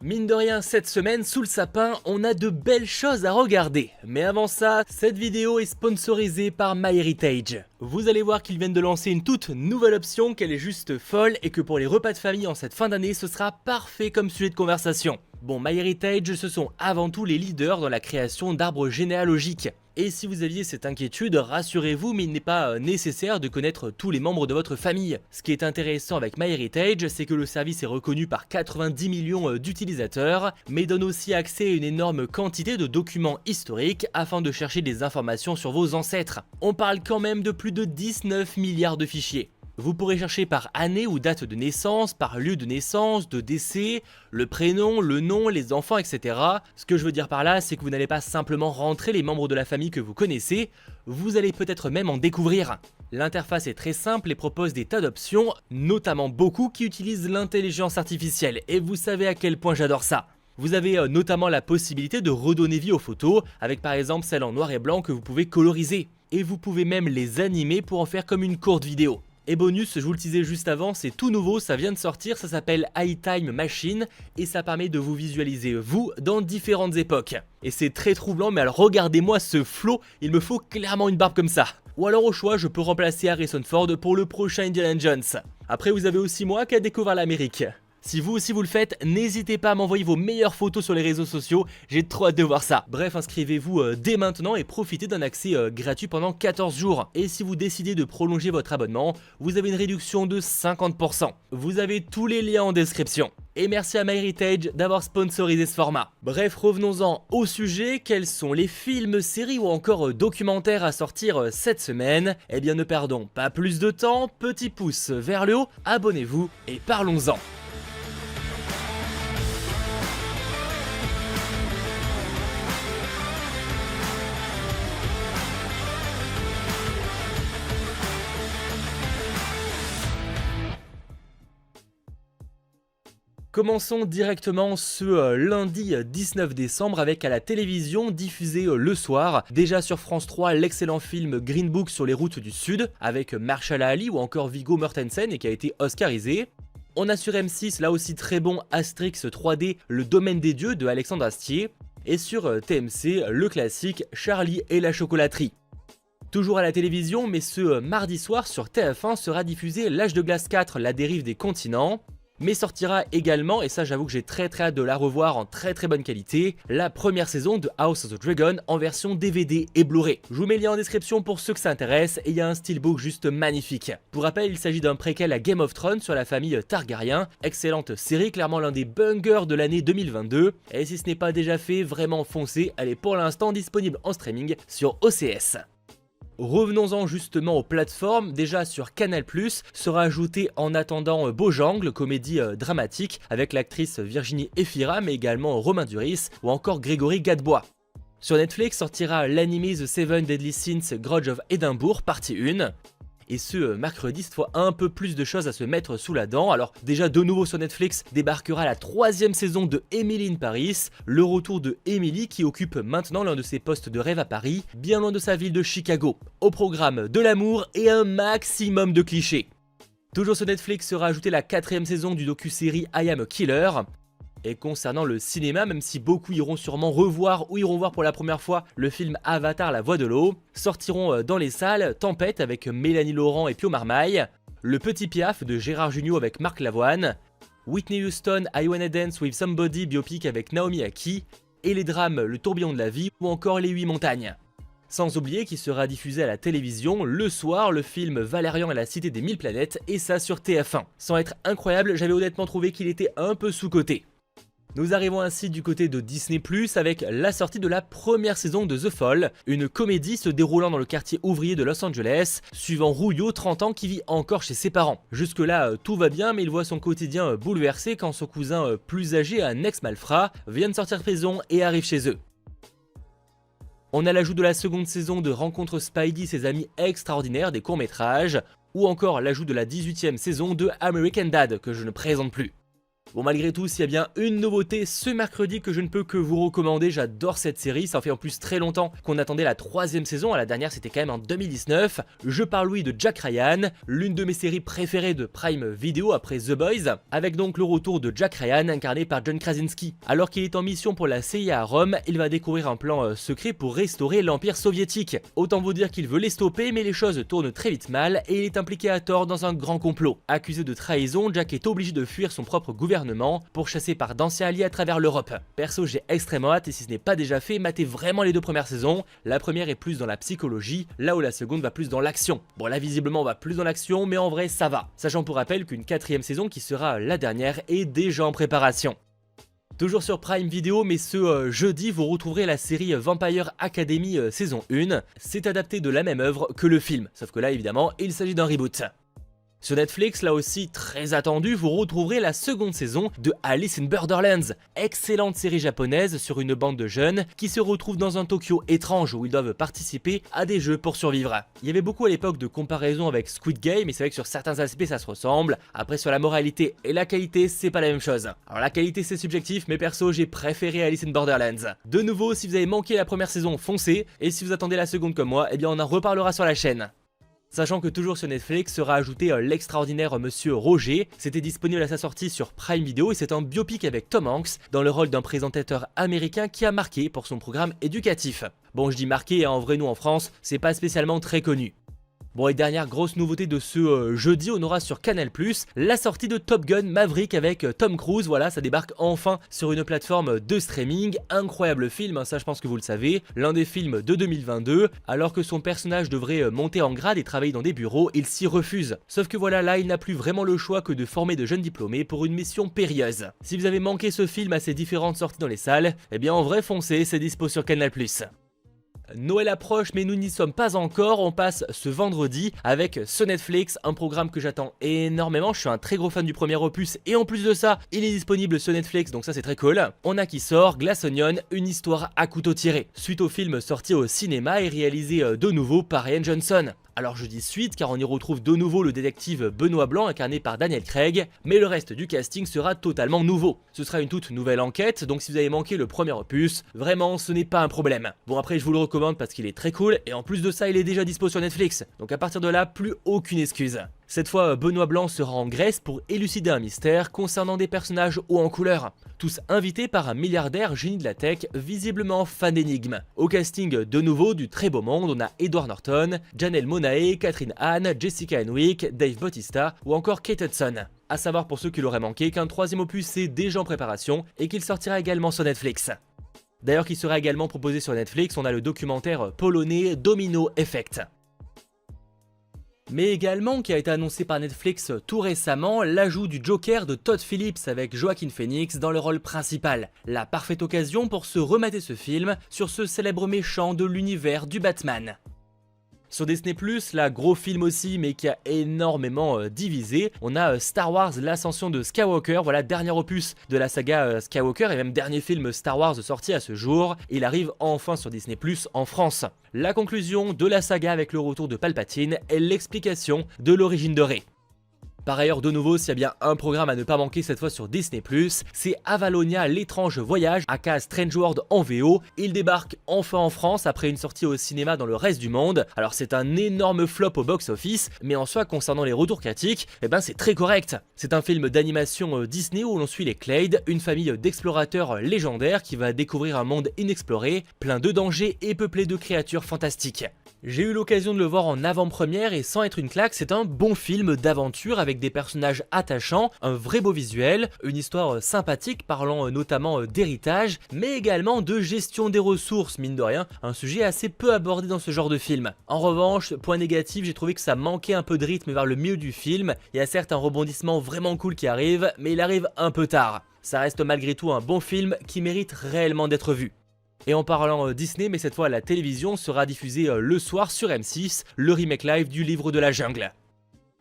Mine de rien, cette semaine, sous le sapin, on a de belles choses à regarder. Mais avant ça, cette vidéo est sponsorisée par MyHeritage. Vous allez voir qu'ils viennent de lancer une toute nouvelle option, qu'elle est juste folle et que pour les repas de famille en cette fin d'année, ce sera parfait comme sujet de conversation. Bon, MyHeritage, ce sont avant tout les leaders dans la création d'arbres généalogiques. Et si vous aviez cette inquiétude, rassurez-vous, mais il n'est pas nécessaire de connaître tous les membres de votre famille. Ce qui est intéressant avec MyHeritage, c'est que le service est reconnu par 90 millions d'utilisateurs, mais donne aussi accès à une énorme quantité de documents historiques afin de chercher des informations sur vos ancêtres. On parle quand même de plus de 19 milliards de fichiers. Vous pourrez chercher par année ou date de naissance, par lieu de naissance, de décès, le prénom, le nom, les enfants, etc. Ce que je veux dire par là, c'est que vous n'allez pas simplement rentrer les membres de la famille que vous connaissez, vous allez peut-être même en découvrir. L'interface est très simple et propose des tas d'options, notamment beaucoup qui utilisent l'intelligence artificielle, et vous savez à quel point j'adore ça. Vous avez notamment la possibilité de redonner vie aux photos, avec par exemple celles en noir et blanc que vous pouvez coloriser. Et vous pouvez même les animer pour en faire comme une courte vidéo. Et bonus, je vous le disais juste avant, c'est tout nouveau, ça vient de sortir, ça s'appelle iTime Machine et ça permet de vous visualiser vous dans différentes époques. Et c'est très troublant, mais alors regardez-moi ce flow, il me faut clairement une barbe comme ça. Ou alors au choix, je peux remplacer Harrison Ford pour le prochain Indiana Jones. Après, vous avez aussi moi qui a découvert l'Amérique. Si vous aussi vous le faites, n'hésitez pas à m'envoyer vos meilleures photos sur les réseaux sociaux, j'ai trop hâte de voir ça. Bref, inscrivez-vous dès maintenant et profitez d'un accès gratuit pendant 14 jours. Et si vous décidez de prolonger votre abonnement, vous avez une réduction de 50%. Vous avez tous les liens en description. Et merci à MyHeritage d'avoir sponsorisé ce format. Bref, revenons-en au sujet, quels sont les films, séries ou encore documentaires à sortir cette semaine? Eh bien ne perdons pas plus de temps, petit pouce vers le haut, abonnez-vous et parlons-en. Commençons directement ce lundi 19 décembre avec à la télévision diffusé le soir. Déjà sur France 3, l'excellent film Green Book sur les routes du Sud avec Mahershala Ali ou encore Viggo Mortensen et qui a été oscarisé. On a sur M6 là aussi très bon Asterix 3D, le domaine des dieux de Alexandre Astier. Et sur TMC, le classique Charlie et la chocolaterie. Toujours à la télévision, mais ce mardi soir sur TF1 sera diffusé L'Âge de glace 4, la dérive des continents. Mais sortira également, et ça j'avoue que j'ai très hâte de la revoir en très bonne qualité, la première saison de House of the Dragon en version DVD et Blu-ray. Je vous mets le lien en description pour ceux que ça intéresse, et il y a un steelbook juste magnifique. Pour rappel, il s'agit d'un préquel à Game of Thrones sur la famille Targaryen, excellente série, clairement l'un des bangers de l'année 2022, et si ce n'est pas déjà fait, vraiment foncez, elle est pour l'instant disponible en streaming sur OCS. Revenons-en justement aux plateformes, déjà sur Canal+, sera ajouté En attendant Beaujangle, comédie dramatique, avec l'actrice Virginie Efira, mais également Romain Duris, ou encore Grégory Gadebois. Sur Netflix sortira l'anime The Seven Deadly Sins Grudge of Edinburgh, partie 1. Et ce mercredi, cette fois un peu plus de choses à se mettre sous la dent. Alors déjà de nouveau sur Netflix débarquera la 3e saison de Emily in Paris, le retour de Emily qui occupe maintenant l'un de ses postes de rêve à Paris, bien loin de sa ville de Chicago. Au programme de l'amour et un maximum de clichés. Toujours sur Netflix sera ajoutée la 4e saison du docu-série I Am a Killer. Et concernant le cinéma, même si beaucoup iront sûrement revoir ou iront voir pour la première fois le film Avatar La Voix de l'eau, sortiront dans les salles Tempête avec Mélanie Laurent et Pio Marmaille, Le Petit Piaf de Gérard Jugnot avec Marc Lavoine, Whitney Houston I Wanna Dance with Somebody biopic avec Naomi Aki, et les drames Le Tourbillon de la vie ou encore Les 8 montagnes. Sans oublier qu'il sera diffusé à la télévision le soir le film Valérian et la Cité des 1000 planètes et ça sur TF1. Sans être incroyable, j'avais honnêtement trouvé qu'il était un peu sous-coté. Nous arrivons ainsi du côté de Disney+, avec la sortie de la première saison de The Fall, une comédie se déroulant dans le quartier ouvrier de Los Angeles, suivant Rubio, 30 ans, qui vit encore chez ses parents. Jusque là, tout va bien, mais il voit son quotidien bouleversé quand son cousin plus âgé, un ex-malfrat, vient de sortir de prison et arrive chez eux. On a l'ajout de la seconde saison de Rencontre Spidey, ses amis extraordinaires, des courts-métrages, ou encore l'ajout de la 18e saison de American Dad, que je ne présente plus. Bon, malgré tout, s'il y a bien une nouveauté ce mercredi que je ne peux que vous recommander, j'adore cette série, ça en fait en plus très longtemps qu'on attendait la 3e saison, la dernière c'était quand même en 2019, je parle oui de Jack Ryan, l'une de mes séries préférées de Prime Video après The Boys, avec donc le retour de Jack Ryan incarné par John Krasinski. Alors qu'il est en mission pour la CIA à Rome, il va découvrir un plan secret pour restaurer l'Empire soviétique. Autant vous dire qu'il veut les stopper, mais les choses tournent très vite mal et il est impliqué à tort dans un grand complot. Accusé de trahison, Jack est obligé de fuir son propre gouvernement pour chasser par d'anciens alliés à travers l'Europe. Perso, j'ai extrêmement hâte et si ce n'est pas déjà fait, matez vraiment les 2 premières saisons. La première est plus dans la psychologie, là où la seconde va plus dans l'action. Bon, là visiblement on va plus dans l'action, mais en vrai ça va. Sachant pour rappel qu'une 4e saison qui sera la dernière est déjà en préparation. Toujours sur Prime Video, mais ce jeudi, vous retrouverez la série Vampire Academy saison 1. C'est adapté de la même œuvre que le film, sauf que là évidemment il s'agit d'un reboot. Sur Netflix, là aussi très attendu, vous retrouverez la 2e saison de Alice in Borderlands, excellente série japonaise sur une bande de jeunes qui se retrouvent dans un Tokyo étrange où ils doivent participer à des jeux pour survivre. Il y avait beaucoup à l'époque de comparaisons avec Squid Game et c'est vrai que sur certains aspects ça se ressemble, après sur la moralité et la qualité c'est pas la même chose. Alors la qualité c'est subjectif mais perso j'ai préféré Alice in Borderlands. De nouveau, si vous avez manqué la première saison, foncez, et si vous attendez la seconde comme moi, eh bien on en reparlera sur la chaîne. Sachant que toujours sur Netflix sera ajouté l'extraordinaire Monsieur Roger, c'était disponible à sa sortie sur Prime Video et c'est un biopic avec Tom Hanks dans le rôle d'un présentateur américain qui a marqué pour son programme éducatif. Bon, je dis marqué, en vrai nous en France, c'est pas spécialement très connu. Bon, et dernière grosse nouveauté de ce jeudi, on aura sur Canal+, la sortie de Top Gun Maverick avec Tom Cruise. Voilà, ça débarque enfin sur une plateforme de streaming. Incroyable film, ça je pense que vous le savez, l'un des films de 2022. Alors que son personnage devrait monter en grade et travailler dans des bureaux, il s'y refuse. Sauf que voilà, là il n'a plus vraiment le choix que de former de jeunes diplômés pour une mission périlleuse. Si vous avez manqué ce film à ses différentes sorties dans les salles, eh bien en vrai foncez, c'est dispo sur Canal+. Noël approche mais nous n'y sommes pas encore, on passe ce vendredi avec ce Netflix, un programme que j'attends énormément, je suis un très gros fan du premier opus et en plus de ça, il est disponible sur Netflix donc ça c'est très cool. On a qui sort Glass Onion, une histoire à couteau tiré, suite au film sorti au cinéma et réalisé de nouveau par Rian Johnson. Alors je dis suite car on y retrouve de nouveau le détective Benoît Blanc incarné par Daniel Craig, mais le reste du casting sera totalement nouveau. Ce sera une toute nouvelle enquête, donc si vous avez manqué le premier opus, vraiment ce n'est pas un problème. Bon après je vous le recommande parce qu'il est très cool et en plus de ça il est déjà dispo sur Netflix, donc à partir de là plus aucune excuse. Cette fois, Benoît Blanc sera en Grèce pour élucider un mystère concernant des personnages hauts en couleur, tous invités par un milliardaire génie de la tech, visiblement fan d'énigmes. Au casting de nouveau du très beau monde, on a Edward Norton, Janelle Monáe, Catherine Hahn, Jessica Henwick, Dave Bautista ou encore Kate Hudson. A savoir pour ceux qui l'auraient manqué qu'un 3e opus est déjà en préparation et qu'il sortira également sur Netflix. D'ailleurs qui sera également proposé sur Netflix, on a le documentaire polonais Domino Effect. Mais également qui a été annoncé par Netflix tout récemment, l'ajout du Joker de Todd Phillips avec Joaquin Phoenix dans le rôle principal. La parfaite occasion pour se remater ce film sur ce célèbre méchant de l'univers du Batman. Sur Disney+, là gros film aussi mais qui a énormément divisé, on a Star Wars l'ascension de Skywalker, voilà dernier opus de la saga Skywalker et même dernier film Star Wars sorti à ce jour, il arrive enfin sur Disney+, en France. La conclusion de la saga avec le retour de Palpatine est l'explication de l'origine de Rey. Par ailleurs, de nouveau, s'il y a bien un programme à ne pas manquer cette fois sur Disney+, c'est Avalonia l'étrange voyage, aka Strange World en VO. Il débarque enfin en France après une sortie au cinéma dans le reste du monde. Alors c'est un énorme flop au box-office, mais en soi, concernant les retours critiques, eh ben c'est très correct. C'est un film d'animation Disney où l'on suit les Clade, une famille d'explorateurs légendaires qui va découvrir un monde inexploré, plein de dangers et peuplé de créatures fantastiques. J'ai eu l'occasion de le voir en avant-première et sans être une claque, c'est un bon film d'aventure avec des personnages attachants, un vrai beau visuel, une histoire sympathique parlant notamment d'héritage, mais également de gestion des ressources, mine de rien, un sujet assez peu abordé dans ce genre de film. En revanche, point négatif, j'ai trouvé que ça manquait un peu de rythme vers le milieu du film, il y a certes un rebondissement vraiment cool qui arrive, mais il arrive un peu tard. Ça reste malgré tout un bon film qui mérite réellement d'être vu. Et en parlant Disney, mais cette fois à la télévision, sera diffusé le soir sur M6, le remake live du Livre de la Jungle.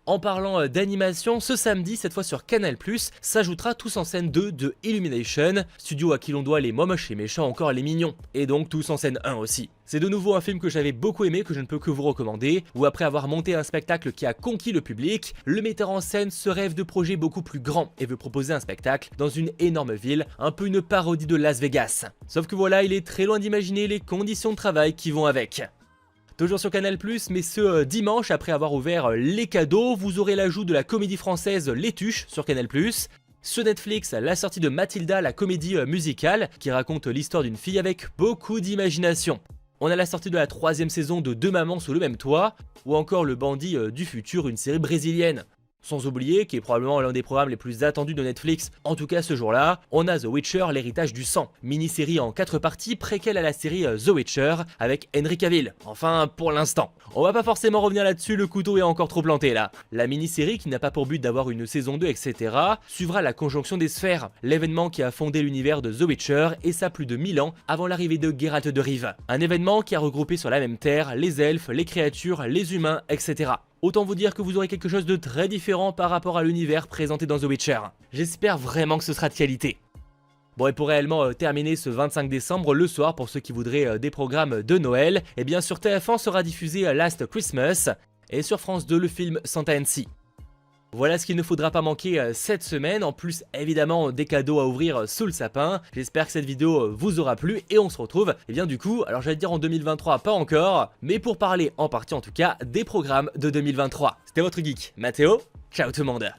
En parlant d'animation, ce samedi, cette fois sur Canal+, s'ajoutera Tous en scène 2 de Illumination, studio à qui l'on doit les Moches et Méchants, encore les Mignons, et donc Tous en scène 1 aussi. C'est de nouveau un film que j'avais beaucoup aimé, que je ne peux que vous recommander, où après avoir monté un spectacle qui a conquis le public, le metteur en scène se rêve de projets beaucoup plus grands et veut proposer un spectacle dans une énorme ville, un peu une parodie de Las Vegas. Sauf que voilà, il est très loin d'imaginer les conditions de travail qui vont avec. Toujours sur Canal+, mais ce dimanche, après avoir ouvert les cadeaux, vous aurez l'ajout de la comédie française Les Tuches sur Canal+. Sur Netflix, la sortie de Mathilda, la comédie musicale, qui raconte l'histoire d'une fille avec beaucoup d'imagination. On a la sortie de la 3e saison de Deux mamans sous le même toit, ou encore Le Bandit du futur, une série brésilienne. Sans oublier, qui est probablement l'un des programmes les plus attendus de Netflix, en tout cas ce jour-là, on a The Witcher, l'héritage du sang, mini-série en 4 parties préquelle à la série The Witcher, avec Henry Cavill, enfin pour l'instant. On va pas forcément revenir là-dessus, le couteau est encore trop planté là. La mini-série, qui n'a pas pour but d'avoir une saison 2, etc., suivra la conjonction des sphères, l'événement qui a fondé l'univers de The Witcher, et ça plus de 1000 ans avant l'arrivée de Geralt de Rive. Un événement qui a regroupé sur la même terre les elfes, les créatures, les humains, etc. Autant vous dire que vous aurez quelque chose de très différent par rapport à l'univers présenté dans The Witcher. J'espère vraiment que ce sera de qualité. Bon, et pour réellement terminer ce 25 décembre, le soir, pour ceux qui voudraient des programmes de Noël, eh bien sur TF1 sera diffusé Last Christmas, et sur France 2 le film Santa and Sea. Voilà ce qu'il ne faudra pas manquer cette semaine, en plus évidemment des cadeaux à ouvrir sous le sapin. J'espère que cette vidéo vous aura plu et on se retrouve, et bien du coup, alors j'allais dire en 2023, pas encore, mais pour parler en partie en tout cas des programmes de 2023. C'était votre geek, Mathéo, ciao tout le monde.